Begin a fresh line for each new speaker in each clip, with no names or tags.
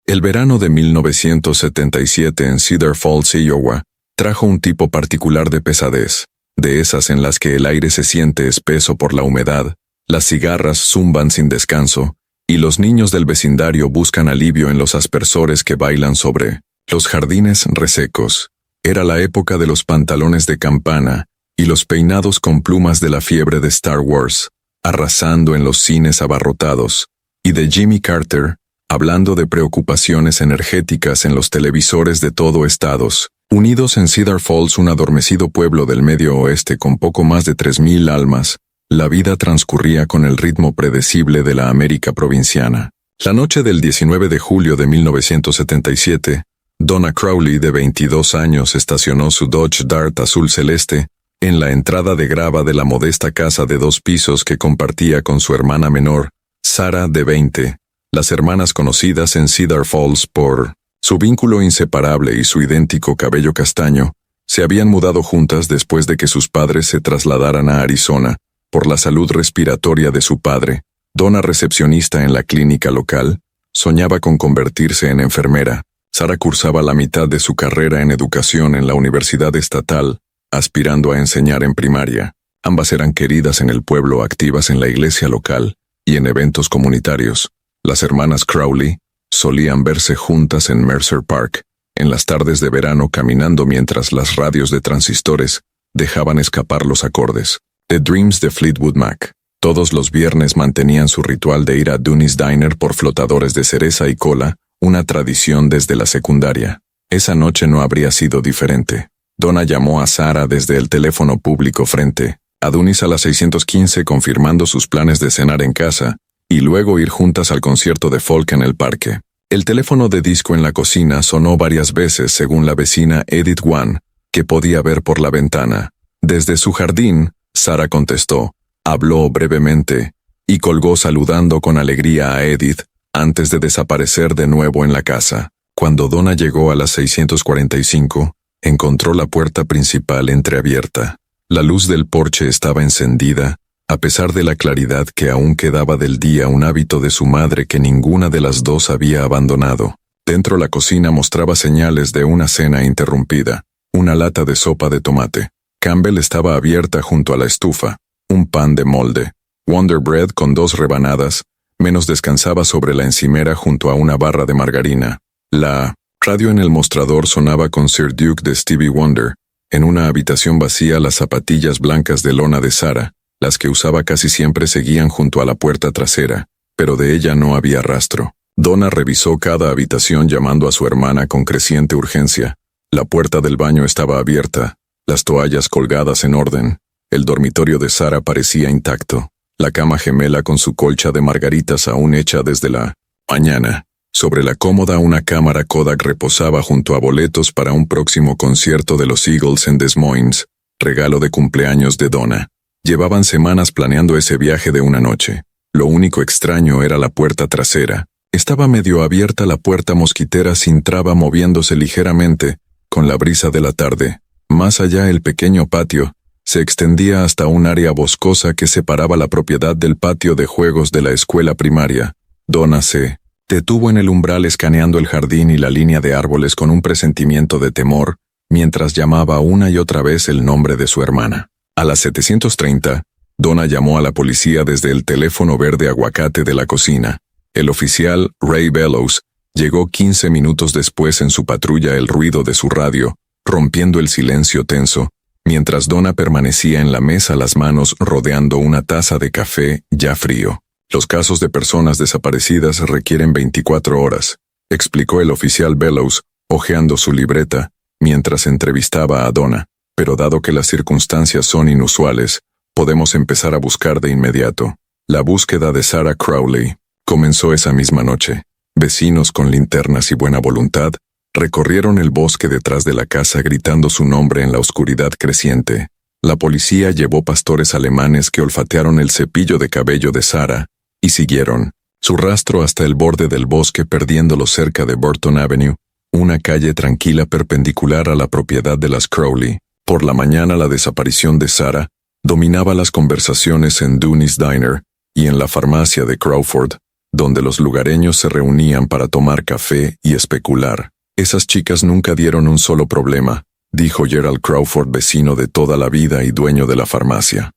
El verano de 1977 en Cedar Falls, Iowa, trajo un tipo particular de pesadez, de esas en las que el aire se siente espeso por la humedad, las cigarras zumban sin descanso, y los niños del vecindario buscan alivio en los aspersores que bailan sobre los jardines resecos. Era la época de los pantalones de campana y los peinados con plumas de la fiebre de Star Wars, arrasando en los cines abarrotados, y de Jimmy Carter, hablando de preocupaciones energéticas en los televisores de todo Estados Unidos. En Cedar Falls, un adormecido pueblo del medio oeste con poco más de 3,000 almas, la vida transcurría con el ritmo predecible de la América provinciana. La noche del 19 de julio de 1977, Donna Crowley, de 22 años, estacionó su Dodge Dart azul celeste en la entrada de grava de la modesta casa de 2 pisos que compartía con su hermana menor, Sarah, de 20. Las hermanas conocidas en Cedar Falls por su vínculo inseparable y su idéntico cabello castaño, se habían mudado juntas después de que sus padres se trasladaran a Arizona por la salud respiratoria de su padre. Donna, recepcionista en la clínica local, soñaba con convertirse en enfermera. Sarah cursaba la mitad de su carrera en educación en la Universidad Estatal, aspirando a enseñar en primaria. Ambas eran queridas en el pueblo, activas en la iglesia local y en eventos comunitarios. Las hermanas Crowley solían verse juntas en Mercer Park, en las tardes de verano, caminando mientras las radios de transistores dejaban escapar los acordes. The Dreams de Fleetwood Mac. Todos los viernes mantenían su ritual de ir a Dooney's Diner por flotadores de cereza y cola, una tradición desde la secundaria. Esa noche no habría sido diferente. Donna llamó a Sarah desde el teléfono público frente a Dooney's a las 6:15, confirmando sus planes de cenar en casa y luego ir juntas al concierto de folk en el parque. El teléfono de disco en la cocina sonó varias veces, según la vecina Edith Wan, que podía ver por la ventana. Desde su jardín, Sarah contestó, habló brevemente y colgó saludando con alegría a Edith antes de desaparecer de nuevo en la casa. Cuando Donna llegó a las 6:45, encontró la puerta principal entreabierta. La luz del porche estaba encendida, a pesar de la claridad que aún quedaba del día, un hábito de su madre que ninguna de las dos había abandonado. Dentro, la cocina mostraba señales de una cena interrumpida. Una lata de sopa de tomate Campbell estaba abierta junto a la estufa. Un pan de molde Wonder Bread con 2 rebanadas menos descansaba sobre la encimera junto a una barra de margarina. La radio en el mostrador sonaba con Sir Duke de Stevie Wonder. En una habitación vacía, las zapatillas blancas de lona de Sarah, las que usaba casi siempre, seguían junto a la puerta trasera, pero de ella no había rastro. Donna revisó cada habitación llamando a su hermana con creciente urgencia. La puerta del baño estaba abierta, las toallas colgadas en orden. El dormitorio de Sarah parecía intacto. La cama gemela con su colcha de margaritas aún hecha desde la mañana. Sobre la cómoda, una cámara Kodak reposaba junto a boletos para un próximo concierto de los Eagles en Des Moines, regalo de cumpleaños de Donna. Llevaban semanas planeando ese viaje de una noche. Lo único extraño era la puerta trasera. Estaba medio abierta, la puerta mosquitera cintraba moviéndose ligeramente con la brisa de la tarde. Más allá, el pequeño patio se extendía hasta un área boscosa que separaba la propiedad del patio de juegos de la escuela primaria. Donna se detuvo en el umbral, escaneando el jardín y la línea de árboles con un presentimiento de temor, mientras llamaba una y otra vez el nombre de su hermana. A las 7:30, Donna llamó a la policía desde el teléfono verde aguacate de la cocina. El oficial, Ray Bellows, llegó 15 minutos después en su patrulla, el ruido de su radio rompiendo el silencio tenso, mientras Donna permanecía en la mesa, las manos rodeando una taza de café ya frío. Los casos de personas desaparecidas requieren 24 horas, explicó el oficial Bellows, hojeando su libreta, mientras entrevistaba a Donna. Pero dado que las circunstancias son inusuales, podemos empezar a buscar de inmediato. La búsqueda de Sarah Crowley comenzó esa misma noche. Vecinos con linternas y buena voluntad recorrieron el bosque detrás de la casa gritando su nombre en la oscuridad creciente. La policía llevó pastores alemanes que olfatearon el cepillo de cabello de Sarah y siguieron su rastro hasta el borde del bosque, perdiéndolo cerca de Burton Avenue, una calle tranquila perpendicular a la propiedad de las Crowley. Por la mañana, la desaparición de Sarah dominaba las conversaciones en Dooney's Diner y en la farmacia de Crawford. donde los lugareños se reunían para tomar café y especular. Esas chicas nunca dieron un solo problema, dijo Gerald Crawford, vecino de toda la vida y dueño de la farmacia.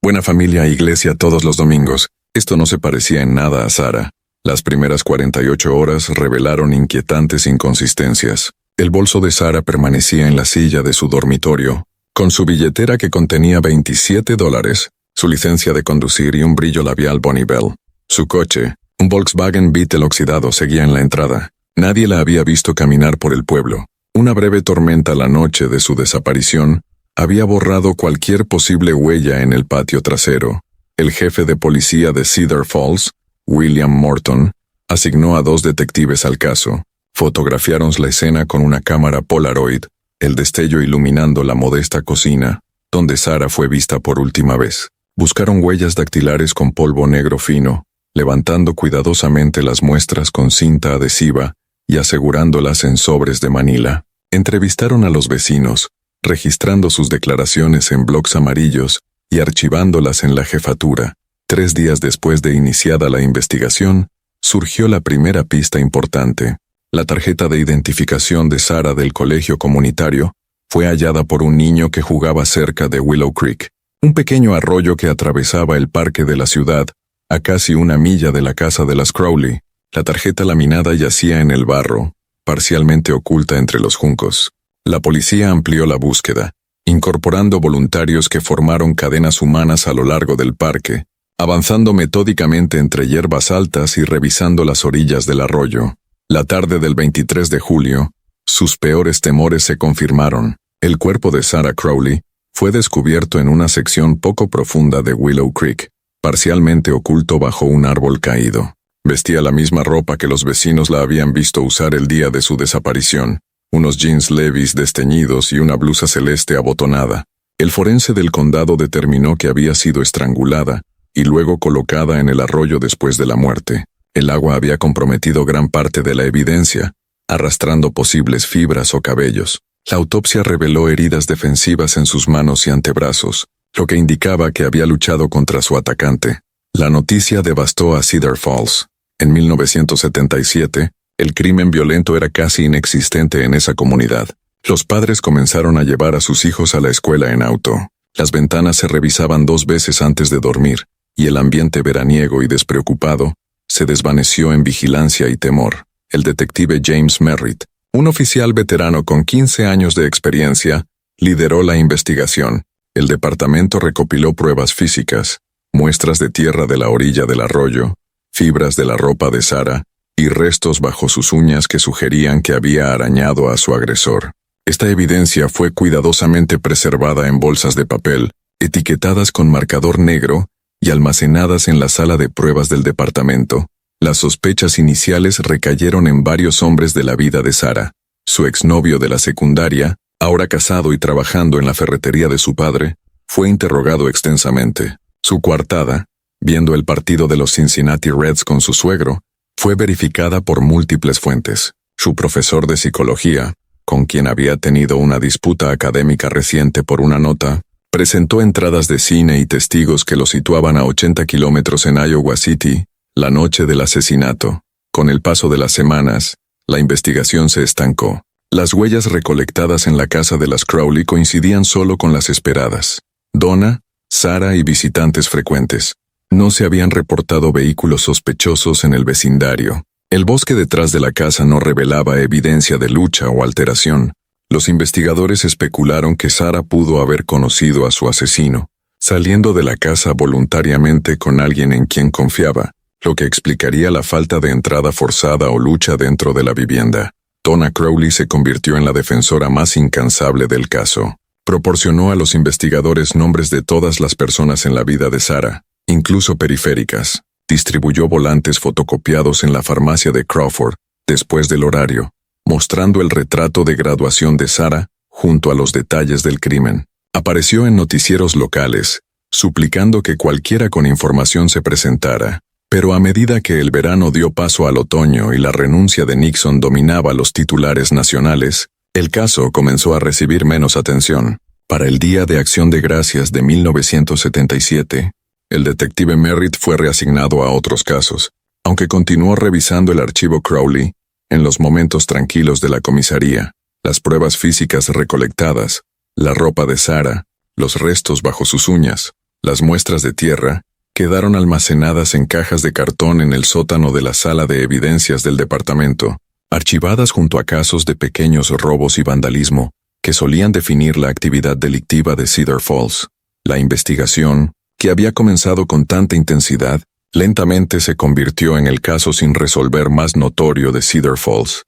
Buena familia e iglesia todos los domingos. Esto no se parecía en nada a Sarah. Las primeras 48 horas revelaron inquietantes inconsistencias. El bolso de Sarah permanecía en la silla de su dormitorio, con su billetera que contenía $27, su licencia de conducir y un brillo labial Bonnie Bell. Su coche, un Volkswagen Beetle oxidado, seguía en la entrada. Nadie la había visto caminar por el pueblo. Una breve tormenta la noche de su desaparición había borrado cualquier posible huella en el patio trasero. El jefe de policía de Cedar Falls, William Morton, asignó a 2 detectives al caso. Fotografiaron la escena con una cámara Polaroid, el destello iluminando la modesta cocina, donde Sarah fue vista por última vez. Buscaron huellas dactilares con polvo negro fino, levantando cuidadosamente las muestras con cinta adhesiva y asegurándolas en sobres de Manila. Entrevistaron a los vecinos, registrando sus declaraciones en blocs amarillos y archivándolas en la jefatura. 3 días después de iniciada la investigación, surgió la primera pista importante. La tarjeta de identificación de Sarah del colegio comunitario fue hallada por un niño que jugaba cerca de Willow Creek, un pequeño arroyo que atravesaba el parque de la ciudad, a casi 1 milla de la casa de las Crowley. La tarjeta laminada yacía en el barro, parcialmente oculta entre los juncos. La policía amplió la búsqueda, incorporando voluntarios que formaron cadenas humanas a lo largo del parque, avanzando metódicamente entre hierbas altas y revisando las orillas del arroyo. La tarde del 23 de julio, sus peores temores se confirmaron. El cuerpo de Sarah Crowley fue descubierto en una sección poco profunda de Willow Creek, parcialmente oculto bajo un árbol caído. Vestía la misma ropa que los vecinos la habían visto usar el día de su desaparición, unos jeans Levi's desteñidos y una blusa celeste abotonada. El forense del condado determinó que había sido estrangulada y luego colocada en el arroyo después de la muerte. El agua había comprometido gran parte de la evidencia, arrastrando posibles fibras o cabellos. La autopsia reveló heridas defensivas en sus manos y antebrazos, lo que indicaba que había luchado contra su atacante. La noticia devastó a Cedar Falls. En 1977, el crimen violento era casi inexistente en esa comunidad. Los padres comenzaron a llevar a sus hijos a la escuela en auto. Las ventanas se revisaban 2 veces antes de dormir, y el ambiente veraniego y despreocupado se desvaneció en vigilancia y temor. El detective James Merritt, un oficial veterano con 15 años de experiencia, lideró la investigación. El departamento recopiló pruebas físicas, muestras de tierra de la orilla del arroyo, fibras de la ropa de Sarah y restos bajo sus uñas que sugerían que había arañado a su agresor. Esta evidencia fue cuidadosamente preservada en bolsas de papel, etiquetadas con marcador negro y almacenadas en la sala de pruebas del departamento. Las sospechas iniciales recayeron en varios hombres de la vida de Sarah. Su exnovio de la secundaria, ahora casado y trabajando en la ferretería de su padre, fue interrogado extensamente. Su coartada, viendo el partido de los Cincinnati Reds con su suegro, fue verificada por múltiples fuentes. Su profesor de psicología, con quien había tenido una disputa académica reciente por una nota, presentó entradas de cine y testigos que lo situaban a 80 kilómetros en Iowa City, la noche del asesinato. Con el paso de las semanas, la investigación se estancó. Las huellas recolectadas en la casa de las Crowley coincidían solo con las esperadas. Donna, Sarah y visitantes frecuentes. No se habían reportado vehículos sospechosos en el vecindario. El bosque detrás de la casa no revelaba evidencia de lucha o alteración. Los investigadores especularon que Sarah pudo haber conocido a su asesino, saliendo de la casa voluntariamente con alguien en quien confiaba, lo que explicaría la falta de entrada forzada o lucha dentro de la vivienda. Donna Crowley se convirtió en la defensora más incansable del caso. Proporcionó a los investigadores nombres de todas las personas en la vida de Sarah, incluso periféricas. Distribuyó volantes fotocopiados en la farmacia de Crawford, después del horario, mostrando el retrato de graduación de Sarah junto a los detalles del crimen. Apareció en noticieros locales, suplicando que cualquiera con información se presentara. Pero a medida que el verano dio paso al otoño y la renuncia de Nixon dominaba los titulares nacionales, el caso comenzó a recibir menos atención. Para el Día de Acción de Gracias de 1977, el detective Merritt fue reasignado a otros casos, Aunque continuó revisando el archivo Crowley, en los momentos tranquilos de la comisaría, las pruebas físicas recolectadas, la ropa de Sarah, los restos bajo sus uñas, las muestras de tierra, quedaron almacenadas en cajas de cartón en el sótano de la sala de evidencias del departamento, archivadas junto a casos de pequeños robos y vandalismo que solían definir la actividad delictiva de Cedar Falls. La investigación, que había comenzado con tanta intensidad, lentamente se convirtió en el caso sin resolver más notorio de Cedar Falls.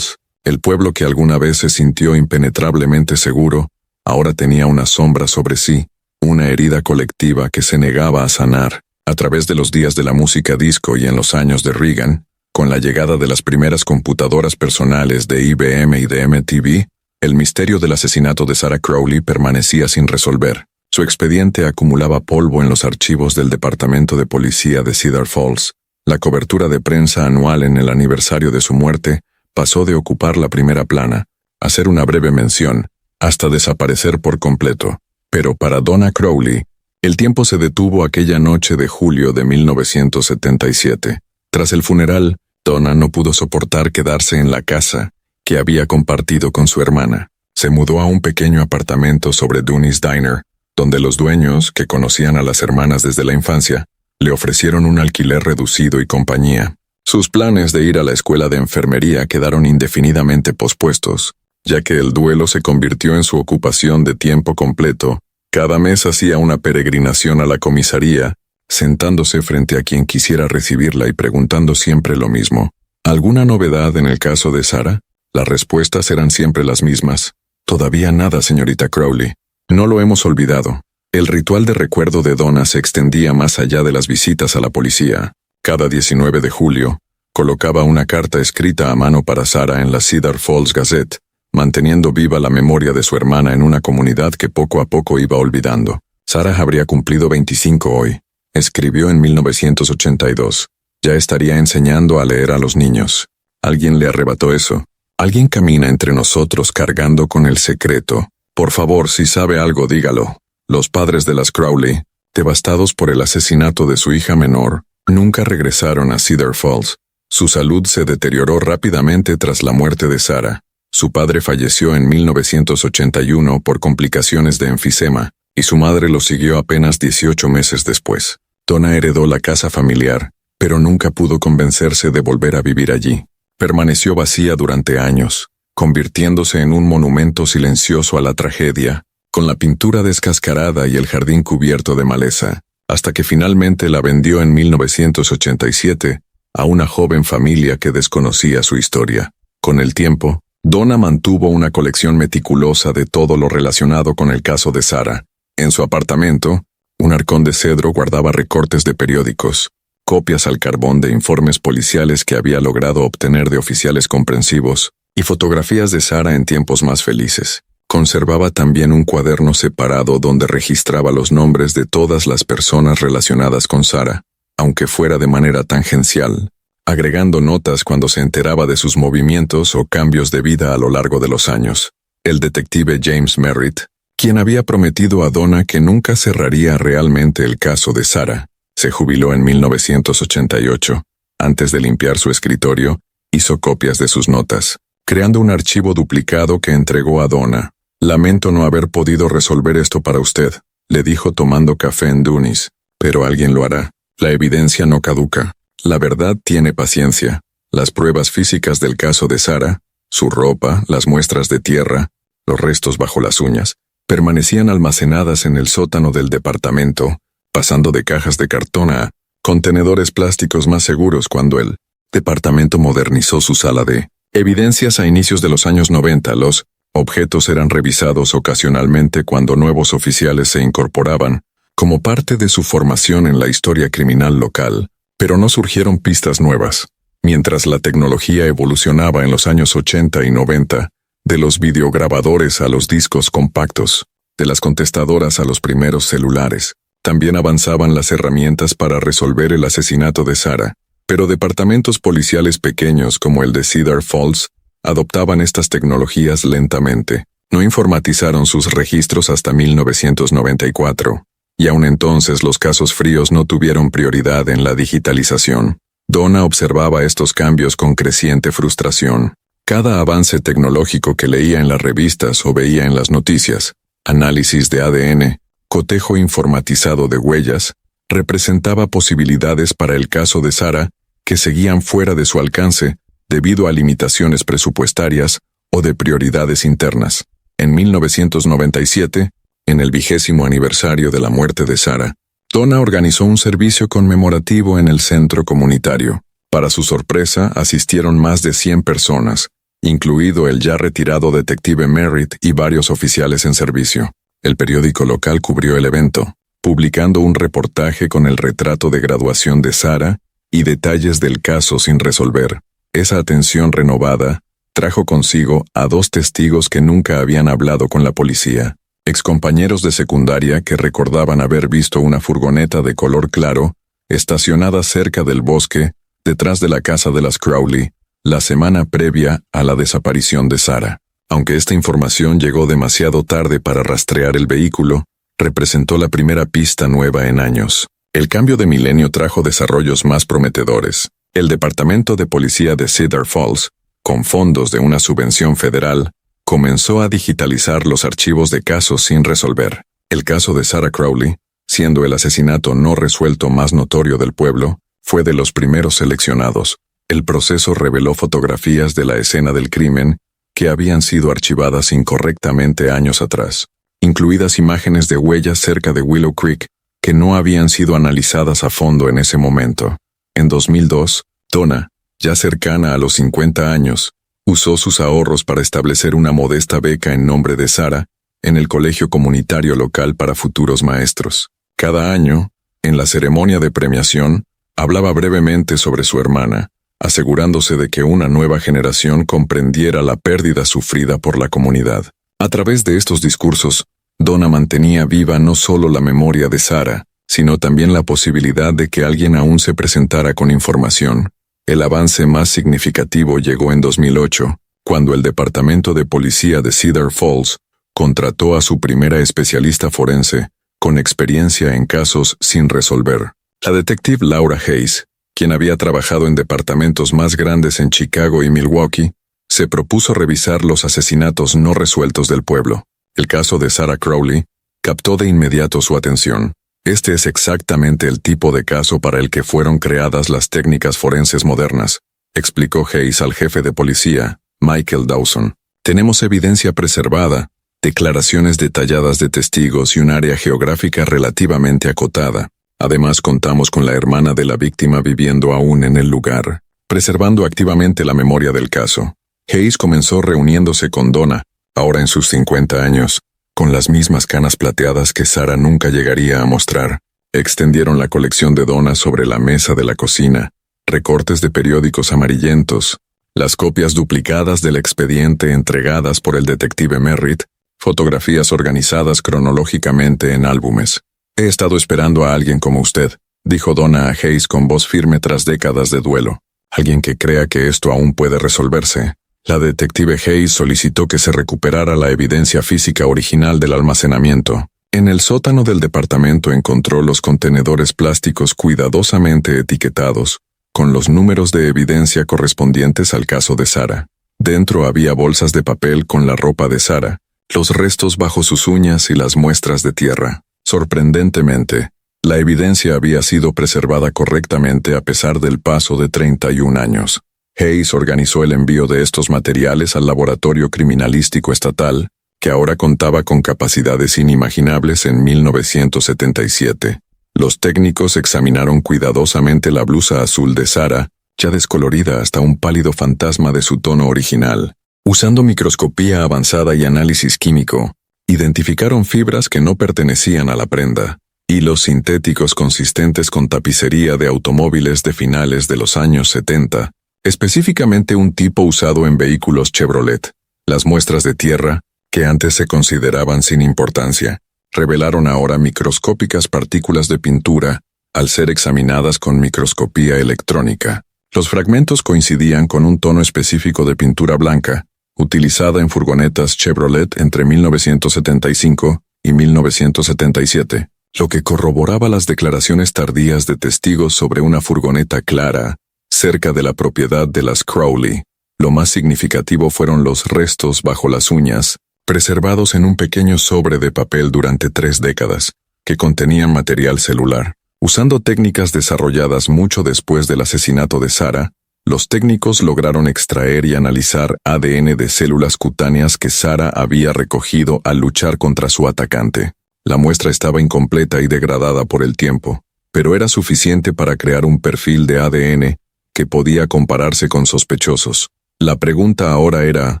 El pueblo que alguna vez se sintió impenetrablemente seguro, ahora tenía una sombra sobre sí, una herida colectiva que se negaba a sanar. A través de los días de la música disco y en los años de Reagan, con la llegada de las primeras computadoras personales de IBM y de MTV, el misterio del asesinato de Sarah Crowley permanecía sin resolver. Su expediente acumulaba polvo en los archivos del Departamento de Policía de Cedar Falls. La cobertura de prensa anual en el aniversario de su muerte pasó de ocupar la primera plana, a ser una breve mención, hasta desaparecer por completo. Pero para Donna Crowley, el tiempo se detuvo aquella noche de julio de 1977. Tras el funeral, Donna no pudo soportar quedarse en la casa que había compartido con su hermana. Se mudó a un pequeño apartamento sobre Dooney's Diner, donde los dueños, que conocían a las hermanas desde la infancia, le ofrecieron un alquiler reducido y compañía. Sus planes de ir a la escuela de enfermería quedaron indefinidamente pospuestos, ya que el duelo se convirtió en su ocupación de tiempo completo. Cada mes hacía una peregrinación a la comisaría, sentándose frente a quien quisiera recibirla y preguntando siempre lo mismo. ¿Alguna novedad en el caso de Sarah? Las respuestas eran siempre las mismas. Todavía nada, señorita Crowley. No lo hemos olvidado. El ritual de recuerdo de Donna se extendía más allá de las visitas a la policía. Cada 19 de julio, colocaba una carta escrita a mano para Sarah en la Cedar Falls Gazette, manteniendo viva la memoria de su hermana en una comunidad que poco a poco iba olvidando. Sarah habría cumplido 25 hoy. Escribió en 1982. Ya estaría enseñando a leer a los niños. Alguien le arrebató eso. Alguien camina entre nosotros cargando con el secreto. Por favor, si sabe algo, dígalo. Los padres de las Crowley, devastados por el asesinato de su hija menor, nunca regresaron a Cedar Falls. Su salud se deterioró rápidamente tras la muerte de Sarah. Su padre falleció en 1981 por complicaciones de enfisema, y su madre lo siguió apenas 18 meses después. Donna heredó la casa familiar, pero nunca pudo convencerse de volver a vivir allí. Permaneció vacía durante años, convirtiéndose en un monumento silencioso a la tragedia, con la pintura descascarada y el jardín cubierto de maleza, hasta que finalmente la vendió en 1987 a una joven familia que desconocía su historia. Con el tiempo, Donna mantuvo una colección meticulosa de todo lo relacionado con el caso de Sarah. En su apartamento, un arcón de cedro guardaba recortes de periódicos, copias al carbón de informes policiales que había logrado obtener de oficiales comprensivos, y fotografías de Sarah en tiempos más felices. Conservaba también un cuaderno separado donde registraba los nombres de todas las personas relacionadas con Sarah, aunque fuera de manera tangencial, agregando notas cuando se enteraba de sus movimientos o cambios de vida a lo largo de los años. El detective James Merritt, quien había prometido a Donna que nunca cerraría realmente el caso de Sarah, se jubiló en 1988. Antes de limpiar su escritorio, hizo copias de sus notas, creando un archivo duplicado que entregó a Donna. «Lamento no haber podido resolver esto para usted», le dijo tomando café en Dooney's, «pero alguien lo hará. La evidencia no caduca. La verdad tiene paciencia. Las pruebas físicas del caso de Sarah, su ropa, las muestras de tierra, los restos bajo las uñas, permanecían almacenadas en el sótano del departamento, pasando de cajas de cartón a contenedores plásticos más seguros cuando el departamento modernizó su sala de evidencias a inicios de los años 90. Los objetos eran revisados ocasionalmente cuando nuevos oficiales se incorporaban, como parte de su formación en la historia criminal local, pero no surgieron pistas nuevas. Mientras la tecnología evolucionaba en los años 80 y 90, de los videograbadores a los discos compactos, de las contestadoras a los primeros celulares, también avanzaban las herramientas para resolver el asesinato de Sarah, pero departamentos policiales pequeños como el de Cedar Falls adoptaban estas tecnologías lentamente. No informatizaron sus registros hasta 1994. y aun entonces los casos fríos no tuvieron prioridad en la digitalización. Donna observaba estos cambios con creciente frustración. Cada avance tecnológico que leía en las revistas o veía en las noticias, análisis de ADN, cotejo informatizado de huellas, representaba posibilidades para el caso de Sarah que seguían fuera de su alcance debido a limitaciones presupuestarias o de prioridades internas. En 1997, en el 20º aniversario de la muerte de Sarah, Donna organizó un servicio conmemorativo en el centro comunitario. Para su sorpresa, asistieron más de 100 personas, incluido el ya retirado detective Merritt y varios oficiales en servicio. El periódico local cubrió el evento, publicando un reportaje con el retrato de graduación de Sarah y detalles del caso sin resolver. Esa atención renovada trajo consigo a 2 testigos que nunca habían hablado con la policía, excompañeros de secundaria que recordaban haber visto una furgoneta de color claro estacionada cerca del bosque detrás de la casa de las Crowley la semana previa a la desaparición de Sarah. Aunque esta información llegó demasiado tarde para rastrear el vehículo, representó la primera pista nueva en años. El cambio de milenio trajo desarrollos más prometedores. El Departamento de Policía de Cedar Falls, con fondos de una subvención federal, comenzó a digitalizar los archivos de casos sin resolver. El caso de Sarah Crowley, siendo el asesinato no resuelto más notorio del pueblo, fue de los primeros seleccionados. El proceso reveló fotografías de la escena del crimen que habían sido archivadas incorrectamente años atrás, incluidas imágenes de huellas cerca de Willow Creek que no habían sido analizadas a fondo en ese momento. En 2002, Donna, ya cercana a los 50 años, usó sus ahorros para establecer una modesta beca en nombre de Sarah en el colegio comunitario local para futuros maestros. Cada año, en la ceremonia de premiación, hablaba brevemente sobre su hermana, asegurándose de que una nueva generación comprendiera la pérdida sufrida por la comunidad. A través de estos discursos, Donna mantenía viva no solo la memoria de Sarah, sino también la posibilidad de que alguien aún se presentara con información. El avance más significativo llegó en 2008, cuando el Departamento de Policía de Cedar Falls contrató a su primera especialista forense, con experiencia en casos sin resolver. La detective Laura Hayes, quien había trabajado en departamentos más grandes en Chicago y Milwaukee, se propuso revisar los asesinatos no resueltos del pueblo. El caso de Sarah Crowley captó de inmediato su atención. Este es exactamente el tipo de caso para el que fueron creadas las técnicas forenses modernas, explicó Hayes al jefe de policía, Michael Dawson. Tenemos evidencia preservada, declaraciones detalladas de testigos y un área geográfica relativamente acotada. Además, contamos con la hermana de la víctima viviendo aún en el lugar, preservando activamente la memoria del caso. Hayes comenzó reuniéndose con Donna, ahora en sus 50 años, con las mismas canas plateadas que Sarah nunca llegaría a mostrar. Extendieron la colección de Donna sobre la mesa de la cocina, recortes de periódicos amarillentos, las copias duplicadas del expediente entregadas por el detective Merritt, fotografías organizadas cronológicamente en álbumes. He estado esperando a alguien como usted, dijo Donna a Hayes con voz firme tras décadas de duelo. Alguien que crea que esto aún puede resolverse. La detective Hayes solicitó que se recuperara la evidencia física original del almacenamiento. En el sótano del departamento encontró los contenedores plásticos cuidadosamente etiquetados, con los números de evidencia correspondientes al caso de Sarah. Dentro había bolsas de papel con la ropa de Sarah, los restos bajo sus uñas y las muestras de tierra. Sorprendentemente, la evidencia había sido preservada correctamente a pesar del paso de 31 años. Hayes organizó el envío de estos materiales al Laboratorio Criminalístico Estatal, que ahora contaba con capacidades inimaginables en 1977. Los técnicos examinaron cuidadosamente la blusa azul de Sarah, ya descolorida hasta un pálido fantasma de su tono original. Usando microscopía avanzada y análisis químico, identificaron fibras que no pertenecían a la prenda, hilos sintéticos consistentes con tapicería de automóviles de finales de los años 70, específicamente un tipo usado en vehículos Chevrolet. Las muestras de tierra, que antes se consideraban sin importancia, revelaron ahora microscópicas partículas de pintura al ser examinadas con microscopía electrónica. Los fragmentos coincidían con un tono específico de pintura blanca, utilizada en furgonetas Chevrolet entre 1975 y 1977. lo que corroboraba las declaraciones tardías de testigos sobre una furgoneta clara, cerca de la propiedad de las Crowley. Lo más significativo fueron los restos bajo las uñas, preservados en un pequeño sobre de papel durante 3 décadas, que contenían material celular. Usando técnicas desarrolladas mucho después del asesinato de Sarah, los técnicos lograron extraer y analizar ADN de células cutáneas que Sarah había recogido al luchar contra su atacante. La muestra estaba incompleta y degradada por el tiempo, pero era suficiente para crear un perfil de ADN que podía compararse con sospechosos. La pregunta ahora era,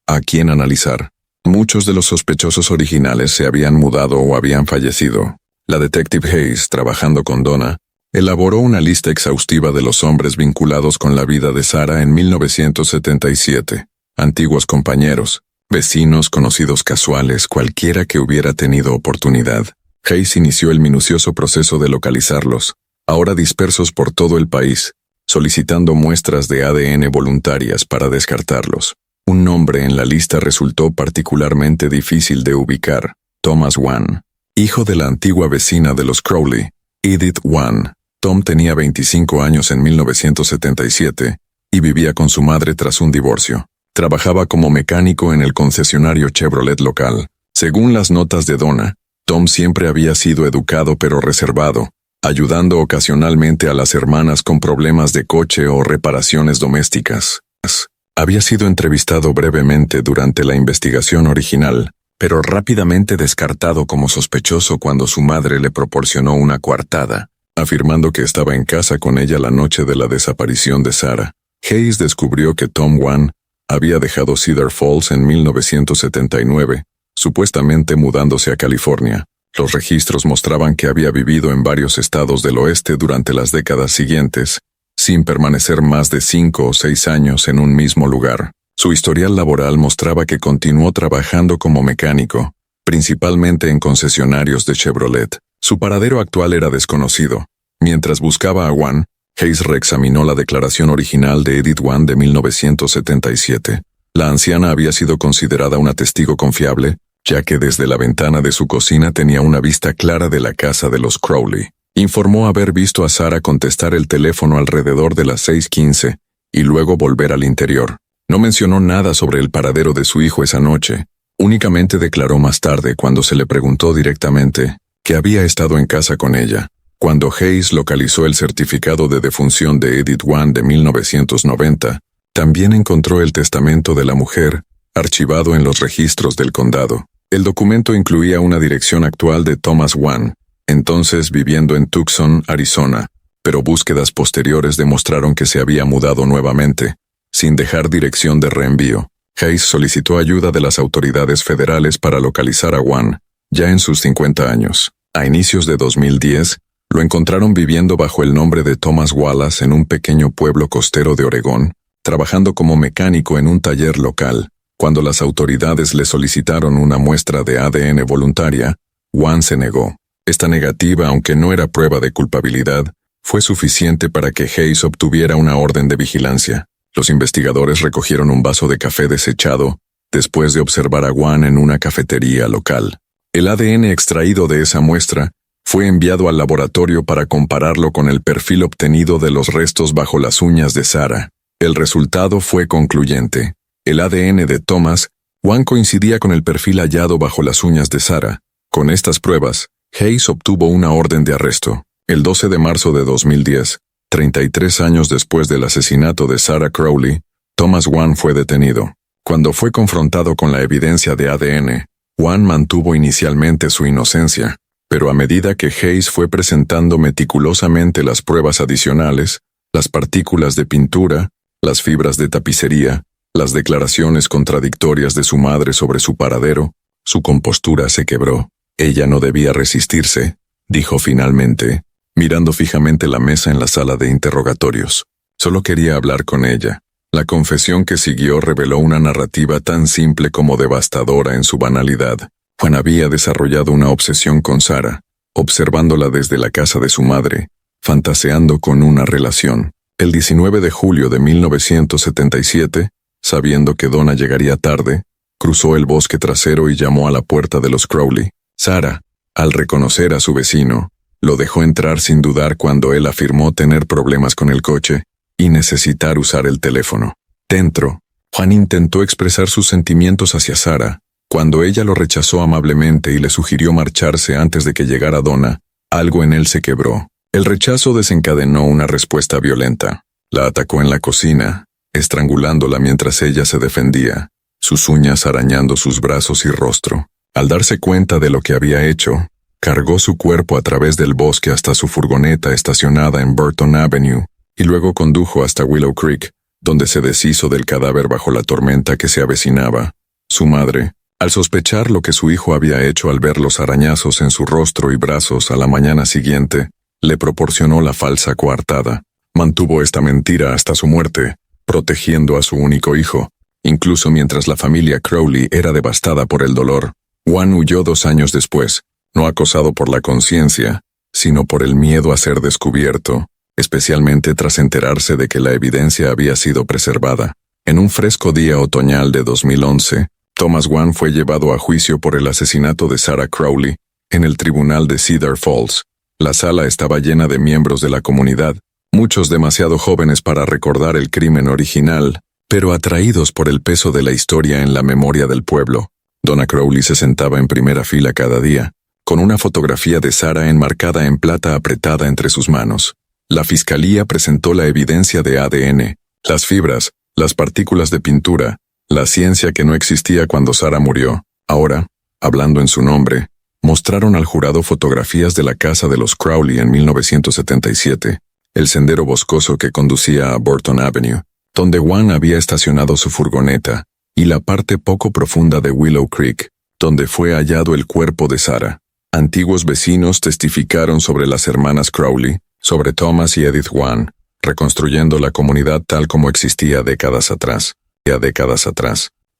¿a quién analizar? Muchos de los sospechosos originales se habían mudado o habían fallecido. La detective Hayes, trabajando con Donna, elaboró una lista exhaustiva de los hombres vinculados con la vida de Sarah en 1977. Antiguos compañeros, vecinos, conocidos casuales, cualquiera que hubiera tenido oportunidad. Hayes inició el minucioso proceso de localizarlos, ahora dispersos por todo el país, solicitando muestras de ADN voluntarias para descartarlos. Un nombre en la lista resultó particularmente difícil de ubicar: Thomas Wan, hijo de la antigua vecina de los Crowley, Edith Wan. Tom tenía 25 años en 1977 y vivía con su madre tras un divorcio. Trabajaba como mecánico en el concesionario Chevrolet local. Según las notas de Donna, Tom siempre había sido educado pero reservado, ayudando ocasionalmente a las hermanas con problemas de coche o reparaciones domésticas. Había sido entrevistado brevemente durante la investigación original, pero rápidamente descartado como sospechoso cuando su madre le proporcionó una coartada, afirmando que estaba en casa con ella la noche de la desaparición de Sarah. Hayes descubrió que Tom Wan había dejado Cedar Falls en 1979, supuestamente mudándose a California. Los registros mostraban que había vivido en varios estados del oeste durante las décadas siguientes, sin permanecer más de 5 o 6 años en un mismo lugar. Su historial laboral mostraba que continuó trabajando como mecánico, principalmente en concesionarios de Chevrolet. Su paradero actual era desconocido. Mientras buscaba a Wan, Hayes reexaminó la declaración original de Edith Wan de 1977. La anciana había sido considerada una testigo confiable, ya que desde la ventana de su cocina tenía una vista clara de la casa de los Crowley. Informó haber visto a Sarah contestar el teléfono alrededor de las 6:15 y luego volver al interior. No mencionó nada sobre el paradero de su hijo esa noche. Únicamente declaró más tarde, cuando se le preguntó directamente, que había estado en casa con ella. Cuando Hayes localizó el certificado de defunción de Edith Wan de 1990, también encontró el testamento de la mujer, archivado en los registros del condado. El documento incluía una dirección actual de Thomas Wan, entonces viviendo en Tucson, Arizona, pero búsquedas posteriores demostraron que se había mudado nuevamente, sin dejar dirección de reenvío. Hayes solicitó ayuda de las autoridades federales para localizar a Wan, ya en sus 50 años. A inicios de 2010, lo encontraron viviendo bajo el nombre de Thomas Wallace en un pequeño pueblo costero de Oregón, trabajando como mecánico en un taller local. Cuando las autoridades le solicitaron una muestra de ADN voluntaria, Wan se negó. Esta negativa, aunque no era prueba de culpabilidad, fue suficiente para que Hayes obtuviera una orden de vigilancia. Los investigadores recogieron un vaso de café desechado, después de observar a Wan en una cafetería local. El ADN extraído de esa muestra fue enviado al laboratorio para compararlo con el perfil obtenido de los restos bajo las uñas de Sarah. El resultado fue concluyente. El ADN de Thomas Wan coincidía con el perfil hallado bajo las uñas de Sarah. Con estas pruebas, Hayes obtuvo una orden de arresto. El 12 de marzo de 2010, 33 años después del asesinato de Sarah Crowley, Thomas Wan fue detenido. Cuando fue confrontado con la evidencia de ADN, Wan mantuvo inicialmente su inocencia, pero a medida que Hayes fue presentando meticulosamente las pruebas adicionales, las partículas de pintura, las fibras de tapicería, las declaraciones contradictorias de su madre sobre su paradero, su compostura se quebró. Ella no debía resistirse, dijo finalmente, mirando fijamente la mesa en la sala de interrogatorios. Solo quería hablar con ella. La confesión que siguió reveló una narrativa tan simple como devastadora en su banalidad. Juan había desarrollado una obsesión con Sarah, observándola desde la casa de su madre, fantaseando con una relación. El 19 de julio de 1977, sabiendo que Donna llegaría tarde, cruzó el bosque trasero y llamó a la puerta de los Crowley. «Sarah», Al reconocer a su vecino, lo dejó entrar sin dudar cuando él afirmó tener problemas con el coche y necesitar usar el teléfono. Dentro, Juan intentó expresar sus sentimientos hacia Sara. Cuando ella lo rechazó amablemente y le sugirió marcharse antes de que llegara Donna, algo en él se quebró. El rechazo desencadenó una respuesta violenta. La atacó en la cocina, estrangulándola mientras ella se defendía, sus uñas arañando sus brazos y rostro. Al darse cuenta de lo que había hecho, cargó su cuerpo a través del bosque hasta su furgoneta estacionada en Burton Avenue y luego condujo hasta Willow Creek, donde se deshizo del cadáver bajo la tormenta que se avecinaba. Su madre, al sospechar lo que su hijo había hecho al ver los arañazos en su rostro y brazos a la mañana siguiente, le proporcionó la falsa coartada. Mantuvo esta mentira hasta su muerte, protegiendo a su único hijo, incluso mientras la familia Crowley era devastada por el dolor. Juan huyó 2 años después, no acosado por la conciencia, sino por el miedo a ser descubierto, especialmente tras enterarse de que la evidencia había sido preservada. En un fresco día otoñal de 2011, Thomas Juan fue llevado a juicio por el asesinato de Sarah Crowley en el tribunal de Cedar Falls. La sala estaba llena de miembros de la comunidad, muchos demasiado jóvenes para recordar el crimen original, pero atraídos por el peso de la historia en la memoria del pueblo. Donna Crowley se sentaba en primera fila cada día, con una fotografía de Sarah enmarcada en plata apretada entre sus manos. La fiscalía presentó la evidencia de ADN, las fibras, las partículas de pintura, la ciencia que no existía cuando Sarah murió. Ahora, hablando en su nombre, mostraron al jurado fotografías de la casa de los Crowley en 1977, el sendero boscoso que conducía a Burton Avenue, donde Juan había estacionado su furgoneta, y la parte poco profunda de Willow Creek, donde fue hallado el cuerpo de Sarah. Antiguos vecinos testificaron sobre las hermanas Crowley, sobre Thomas y Edith Juan, reconstruyendo la comunidad tal como existía décadas atrás.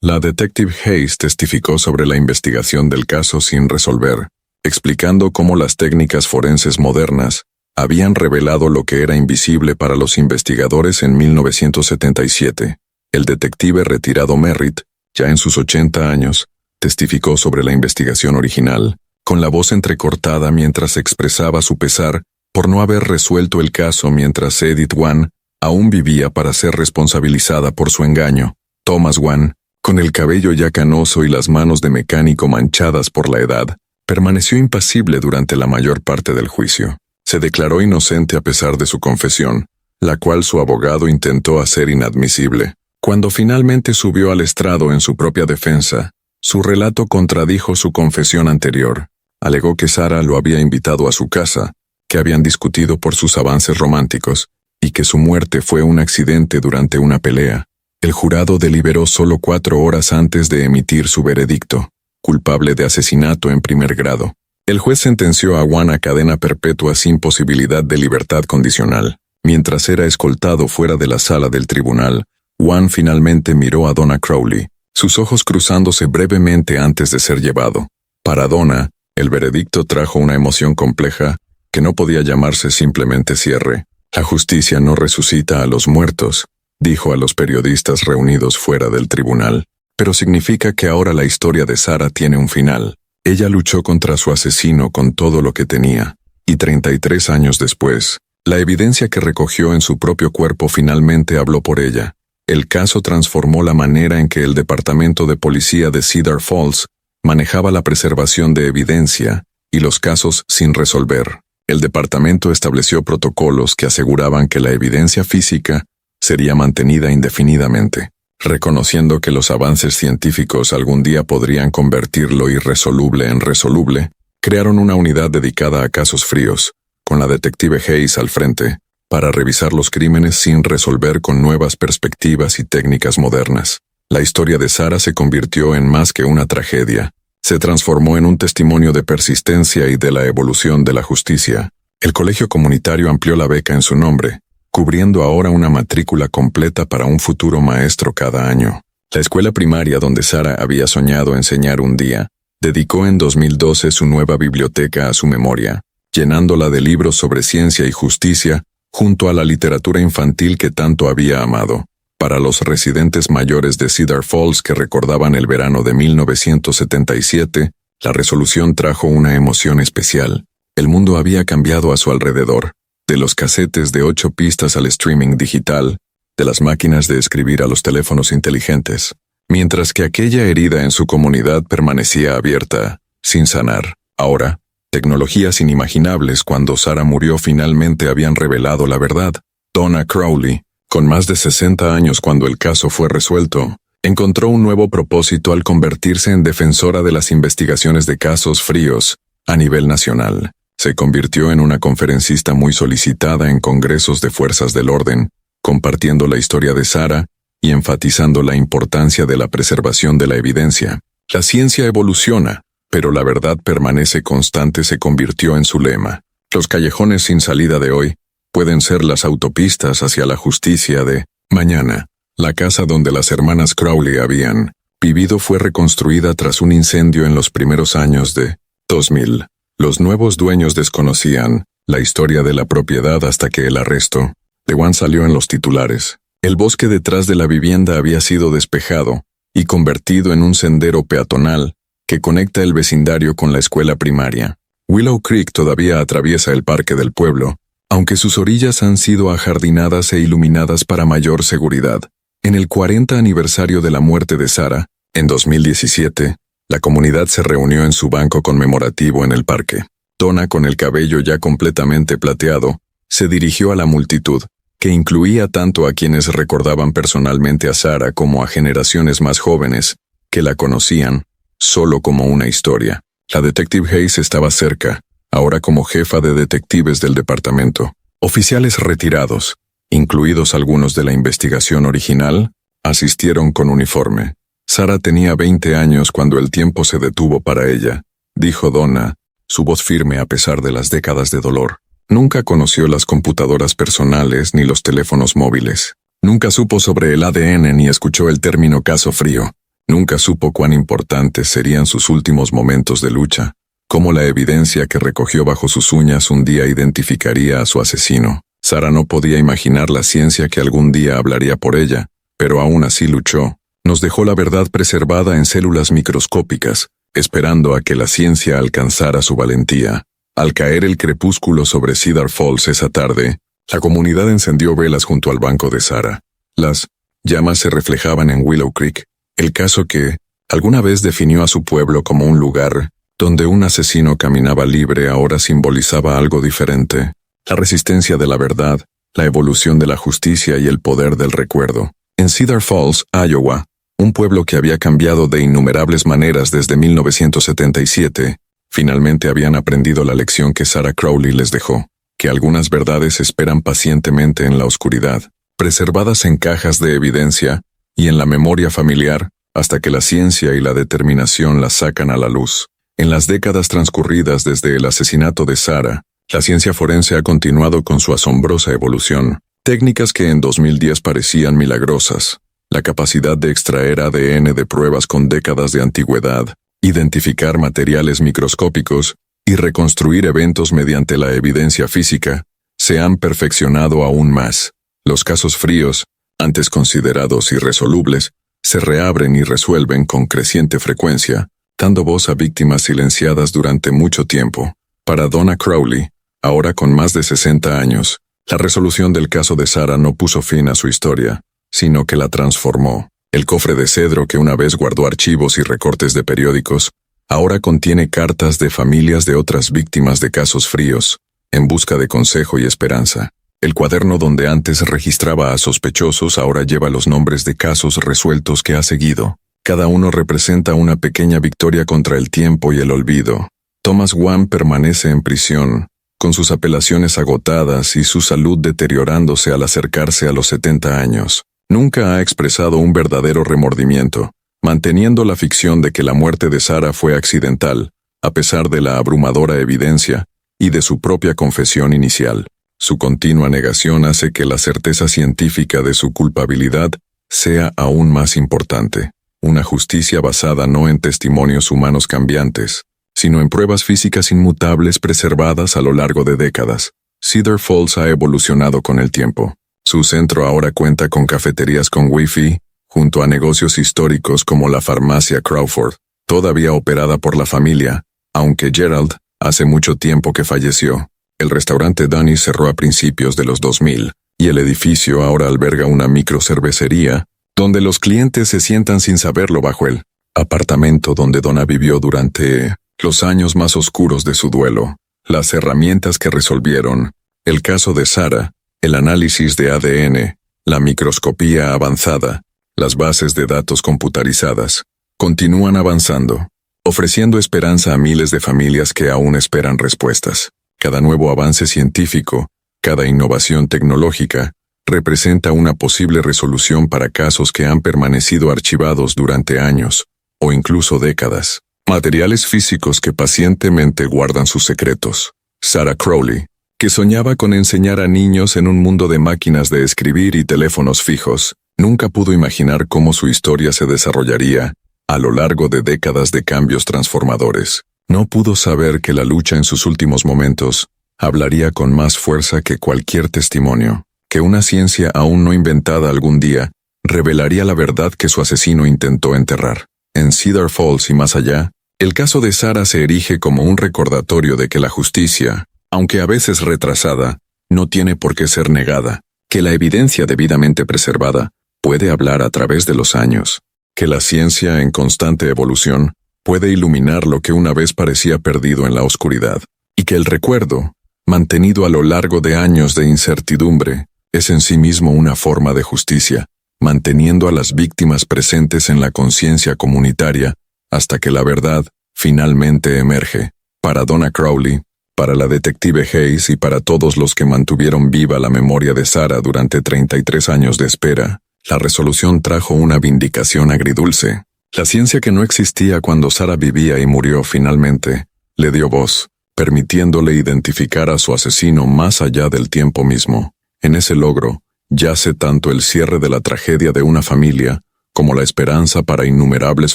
La detective Hayes testificó sobre la investigación del caso sin resolver, explicando cómo las técnicas forenses modernas habían revelado lo que era invisible para los investigadores en 1977. El detective retirado Merritt, ya en sus 80 años, testificó sobre la investigación original, con la voz entrecortada mientras expresaba su pesar por no haber resuelto el caso mientras Edith Juan aún vivía para ser responsabilizada por su engaño. Thomas Juan, con el cabello ya canoso y las manos de mecánico manchadas por la edad, permaneció impasible durante la mayor parte del juicio. Se declaró inocente a pesar de su confesión, la cual su abogado intentó hacer inadmisible. Cuando finalmente subió al estrado en su propia defensa, su relato contradijo su confesión anterior. Alegó que Sarah lo había invitado a su casa, que habían discutido por sus avances románticos, y que su muerte fue un accidente durante una pelea. El jurado deliberó solo 4 horas antes de emitir su veredicto, culpable de asesinato en primer grado. El juez sentenció a Juan a cadena perpetua sin posibilidad de libertad condicional. Mientras era escoltado fuera de la sala del tribunal, Juan finalmente miró a Donna Crowley, sus ojos cruzándose brevemente antes de ser llevado. Para Donna, el veredicto trajo una emoción compleja que no podía llamarse simplemente cierre. La justicia no resucita a los muertos, dijo a los periodistas reunidos fuera del tribunal, pero significa que ahora la historia de Sarah tiene un final. Ella luchó contra su asesino con todo lo que tenía, y 33 años después, la evidencia que recogió en su propio cuerpo finalmente habló por ella. El caso transformó la manera en que el Departamento de Policía de Cedar Falls manejaba la preservación de evidencia y los casos sin resolver. El departamento estableció protocolos que aseguraban que la evidencia física sería mantenida indefinidamente, reconociendo que los avances científicos algún día podrían convertir lo irresoluble en resoluble. Crearon una unidad dedicada a casos fríos, con la detective Hayes al frente, para revisar los crímenes sin resolver con nuevas perspectivas y técnicas modernas. La historia de Sarah se convirtió en más que una tragedia. Se transformó en un testimonio de persistencia y de la evolución de la justicia. El colegio comunitario amplió la beca en su nombre, cubriendo ahora una matrícula completa para un futuro maestro cada año. La escuela primaria donde Sarah había soñado enseñar un día, dedicó en 2012 su nueva biblioteca a su memoria, llenándola de libros sobre ciencia y justicia, junto a la literatura infantil que tanto había amado. Para los residentes mayores de Cedar Falls que recordaban el verano de 1977, La resolución trajo una emoción especial. El mundo había cambiado a su alrededor, de los casetes de 8 pistas al streaming digital, de las máquinas de escribir a los teléfonos inteligentes, mientras que aquella herida en su comunidad permanecía abierta, sin sanar. Ahora, tecnologías inimaginables cuando Sarah murió finalmente habían revelado la verdad. Donna Crowley, con más de 60 años cuando el caso fue resuelto, encontró un nuevo propósito al convertirse en defensora de las investigaciones de casos fríos a nivel nacional. Se convirtió en una conferencista muy solicitada en congresos de fuerzas del orden, compartiendo la historia de Sarah y enfatizando la importancia de la preservación de la evidencia. La ciencia evoluciona, pero la verdad permanece constante se convirtió en su lema. Los callejones sin salida de hoy pueden ser las autopistas hacia la justicia de mañana. La casa donde las hermanas Crowley habían vivido fue reconstruida tras un incendio en los primeros años de 2000. Los nuevos dueños desconocían la historia de la propiedad hasta que el arresto de Juan salió en los titulares. El bosque detrás de la vivienda había sido despejado y convertido en un sendero peatonal que conecta el vecindario con la escuela primaria. Willow Creek todavía atraviesa el parque del pueblo, aunque sus orillas han sido ajardinadas e iluminadas para mayor seguridad. En el 40 aniversario de la muerte de Sarah, en 2017, la comunidad se reunió en su banco conmemorativo en el parque. Donna, con el cabello ya completamente plateado, se dirigió a la multitud, que incluía tanto a quienes recordaban personalmente a Sarah como a generaciones más jóvenes, que la conocían solo como una historia. La detective Hayes estaba cerca, ahora como jefa de detectives del departamento. Oficiales retirados, incluidos algunos de la investigación original, asistieron con uniforme. Sarah tenía 20 años cuando el tiempo se detuvo para ella, dijo Donna, su voz firme a pesar de las décadas de dolor. Nunca conoció las computadoras personales ni los teléfonos móviles. Nunca supo sobre el ADN ni escuchó el término caso frío. Nunca supo cuán importantes serían sus últimos momentos de lucha, cómo la evidencia que recogió bajo sus uñas un día identificaría a su asesino. Sarah no podía imaginar la ciencia que algún día hablaría por ella, pero aún así luchó. Nos dejó la verdad preservada en células microscópicas, esperando a que la ciencia alcanzara su valentía. Al caer el crepúsculo sobre Cedar Falls esa tarde, la comunidad encendió velas junto al banco de Sarah. Las llamas se reflejaban en Willow Creek, el caso que alguna vez definió a su pueblo como un lugar donde un asesino caminaba libre ahora simbolizaba algo diferente. La resistencia de la verdad, la evolución de la justicia y el poder del recuerdo. En Cedar Falls, Iowa, un pueblo que había cambiado de innumerables maneras desde 1977, finalmente habían aprendido la lección que Sarah Crowley les dejó, que algunas verdades esperan pacientemente en la oscuridad, preservadas en cajas de evidencia y en la memoria familiar, hasta que la ciencia y la determinación las sacan a la luz. En las décadas transcurridas desde el asesinato de Sarah, la ciencia forense ha continuado con su asombrosa evolución. Técnicas que en 2010 parecían milagrosas. La capacidad de extraer ADN de pruebas con décadas de antigüedad, identificar materiales microscópicos y reconstruir eventos mediante la evidencia física, se han perfeccionado aún más. Los casos fríos, antes considerados irresolubles, se reabren y resuelven con creciente frecuencia, dando voz a víctimas silenciadas durante mucho tiempo. Para Donna Crowley, ahora con más de 60 años, la resolución del caso de Sarah no puso fin a su historia, sino que la transformó. El cofre de cedro que una vez guardó archivos y recortes de periódicos, ahora contiene cartas de familias de otras víctimas de casos fríos, en busca de consejo y esperanza. El cuaderno donde antes registraba a sospechosos ahora lleva los nombres de casos resueltos que ha seguido. Cada uno representa una pequeña victoria contra el tiempo y el olvido. Thomas Wan permanece en prisión, con sus apelaciones agotadas y su salud deteriorándose al acercarse a los 70 años. Nunca ha expresado un verdadero remordimiento, manteniendo la ficción de que la muerte de Sarah fue accidental, a pesar de la abrumadora evidencia y de su propia confesión inicial. Su continua negación hace que la certeza científica de su culpabilidad sea aún más importante. Una justicia basada no en testimonios humanos cambiantes, sino en pruebas físicas inmutables preservadas a lo largo de décadas. Cedar Falls ha evolucionado con el tiempo. Su centro ahora cuenta con cafeterías con Wi-Fi, junto a negocios históricos como la farmacia Crawford. todavía operada por la familia, aunque Gerald hace mucho tiempo que falleció. El restaurante Danny cerró a principios de los 2000, y el edificio ahora alberga una microcervecería, donde los clientes se sientan sin saberlo bajo el apartamento donde Donna vivió durante los años más oscuros de su duelo. Las herramientas que resolvieron el caso de Sarah, el análisis de ADN, la microscopía avanzada, las bases de datos computarizadas, continúan avanzando, ofreciendo esperanza a miles de familias que aún esperan respuestas. Cada nuevo avance científico, cada innovación tecnológica, representa una posible resolución para casos que han permanecido archivados durante años, o incluso décadas. Materiales físicos que pacientemente guardan sus secretos. Sarah Crowley, que soñaba con enseñar a niños en un mundo de máquinas de escribir y teléfonos fijos, nunca pudo imaginar cómo su historia se desarrollaría a lo largo de décadas de cambios transformadores. No pudo saber que la lucha en sus últimos momentos hablaría con más fuerza que cualquier testimonio, que una ciencia aún no inventada algún día revelaría la verdad que su asesino intentó enterrar. En Cedar Falls y más allá, el caso de Sarah se erige como un recordatorio de que la justicia, aunque a veces retrasada, no tiene por qué ser negada, que la evidencia debidamente preservada puede hablar a través de los años, que la ciencia en constante evolución puede iluminar lo que una vez parecía perdido en la oscuridad, y que el recuerdo, mantenido a lo largo de años de incertidumbre, es en sí mismo una forma de justicia, manteniendo a las víctimas presentes en la conciencia comunitaria hasta que la verdad finalmente emerge. Para Donna Crowley, para la detective Hayes y para todos los que mantuvieron viva la memoria de Sarah durante 33 años de espera, la resolución trajo una vindicación agridulce. La ciencia que no existía cuando Sarah vivía y murió finalmente, le dio voz, permitiéndole identificar a su asesino más allá del tiempo mismo. En ese logro, yace tanto el cierre de la tragedia de una familia, como la esperanza para innumerables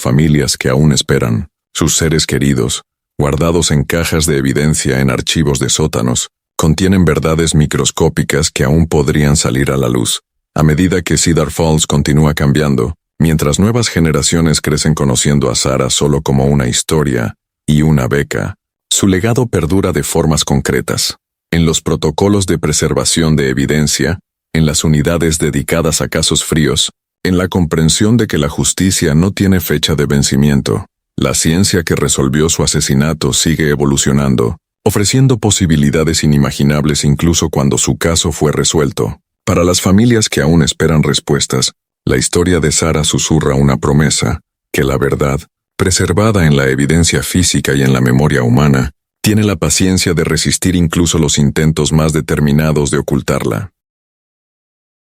familias que aún esperan. Sus seres queridos, guardados en cajas de evidencia en archivos de sótanos, contienen verdades microscópicas que aún podrían salir a la luz. A medida que Cedar Falls continúa cambiando, mientras nuevas generaciones crecen conociendo a Sarah solo como una historia y una beca, su legado perdura de formas concretas. En los protocolos de preservación de evidencia, en las unidades dedicadas a casos fríos, en la comprensión de que la justicia no tiene fecha de vencimiento. La ciencia que resolvió su asesinato sigue evolucionando, ofreciendo posibilidades inimaginables incluso cuando su caso fue resuelto. Para las familias que aún esperan respuestas, la historia de Sarah susurra una promesa, que la verdad, preservada en la evidencia física y en la memoria humana, tiene la paciencia de resistir incluso los intentos más determinados de ocultarla.